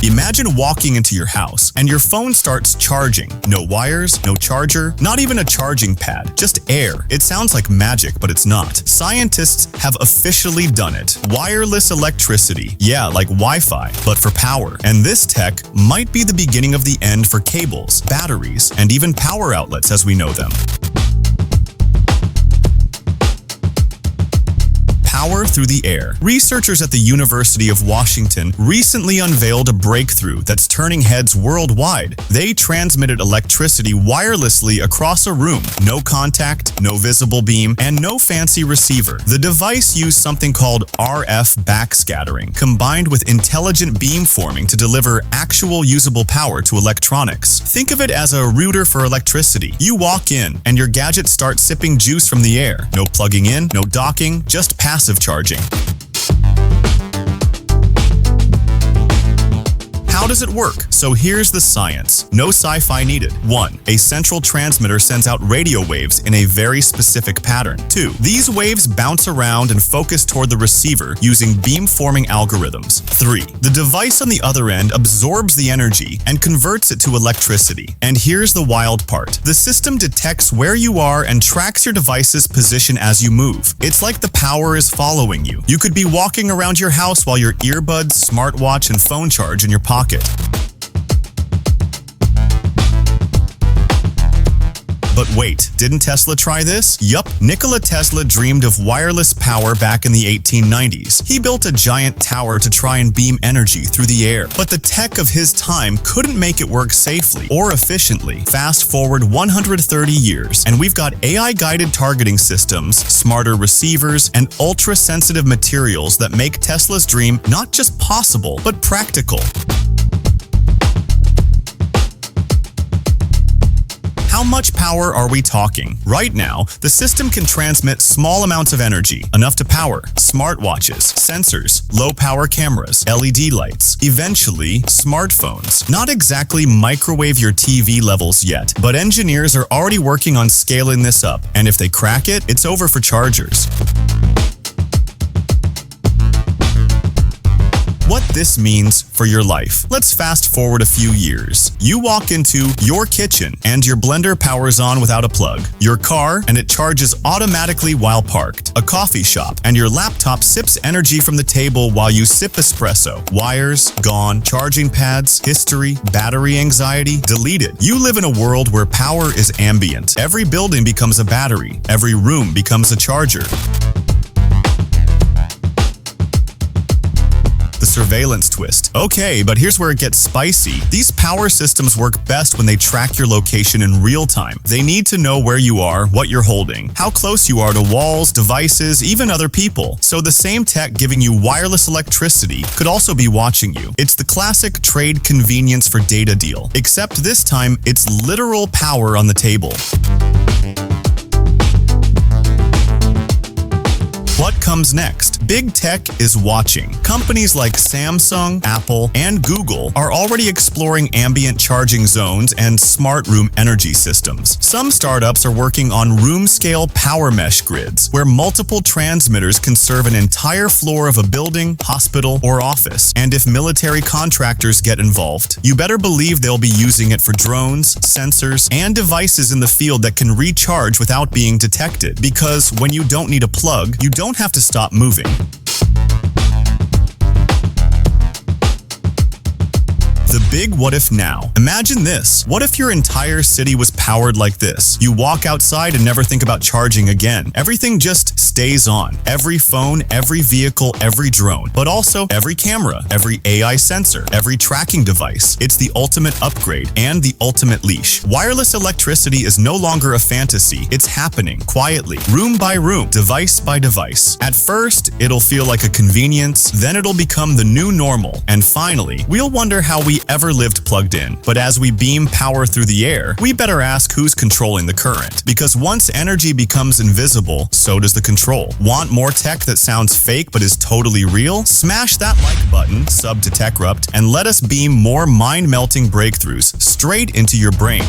Imagine walking into your house and your phone starts charging. No wires, no charger, not even a charging pad, just air. It sounds like magic, but it's not. Scientists have officially done it. Wireless electricity. Yeah, like Wi-Fi, but for power. And this tech might be the beginning of the end for cables, batteries, and even power outlets as we know them. Power through the air. Researchers at the University of Washington recently unveiled a breakthrough that's turning heads worldwide. They transmitted electricity wirelessly across a room. No contact, no visible beam, and no fancy receiver. The device used something called RF backscattering, combined with intelligent beamforming to deliver actual usable power to electronics. Think of it as a router for electricity. You walk in, and your gadget starts sipping juice from the air. No plugging in, no docking, just passive charging. How does it work? So here's the science. No sci-fi needed. 1. A central transmitter sends out radio waves in a very specific pattern. 2. These waves bounce around and focus toward the receiver using beamforming algorithms. 3. The device on the other end absorbs the energy and converts it to electricity. And here's the wild part. The system detects where you are and tracks your device's position as you move. It's like the power is following you. You could be walking around your house while your earbuds, smartwatch, and phone charge in your pocket. But wait, didn't Tesla try this? Yup, Nikola Tesla dreamed of wireless power back in the 1890s. He built a giant tower to try and beam energy through the air. But the tech of his time couldn't make it work safely or efficiently. Fast forward 130 years, and we've got AI-guided targeting systems, smarter receivers, and ultra-sensitive materials that make Tesla's dream not just possible, but practical. How much power are we talking? Right now, the system can transmit small amounts of energy, enough to power smartwatches, sensors, low-power cameras, LED lights, eventually smartphones. Not exactly microwave your TV levels yet, but engineers are already working on scaling this up, and if they crack it, it's over for chargers. What this means for your life. Let's fast forward a few years. You walk into your kitchen and your blender powers on without a plug. Your car and it charges automatically while parked. A coffee shop and your laptop sips energy from the table while you sip espresso. Wires gone, charging pads, history, battery anxiety deleted. You live in a world where power is ambient. Every building becomes a battery. Every room becomes a charger. Surveillance twist. Okay, but here's where it gets spicy. These power systems work best when they track your location in real time. They need to know where you are, what you're holding, how close you are to walls, devices, even other people. So the same tech giving you wireless electricity could also be watching you. It's the classic trade convenience for data deal, except this time it's literal power on the table. What comes next? Big tech is watching. Companies like Samsung, Apple, and Google are already exploring ambient charging zones and smart room energy systems. Some startups are working on room-scale power mesh grids, where multiple transmitters can serve an entire floor of a building, hospital, or office. And if military contractors get involved, you better believe they'll be using it for drones, sensors, and devices in the field that can recharge without being detected. Because when you don't need a plug, you don't have to stop moving. The big what if now. Imagine this. What if your entire city was powered like this? You walk outside and never think about charging again. Everything just stays on. Every phone, every vehicle, every drone, but also every camera, every AI sensor, every tracking device. It's the ultimate upgrade and the ultimate leash. Wireless electricity is no longer a fantasy. It's happening quietly, room by room, device by device. At first, it'll feel like a convenience, then it'll become the new normal, and finally, we'll wonder how we ever lived plugged in. But as we beam power through the air, we better ask who's controlling the current. Because once energy becomes invisible, so does the control. Want more tech that sounds fake but is totally real? Smash that like button, sub to TECHRUPT, and let us beam more mind-melting breakthroughs straight into your brain.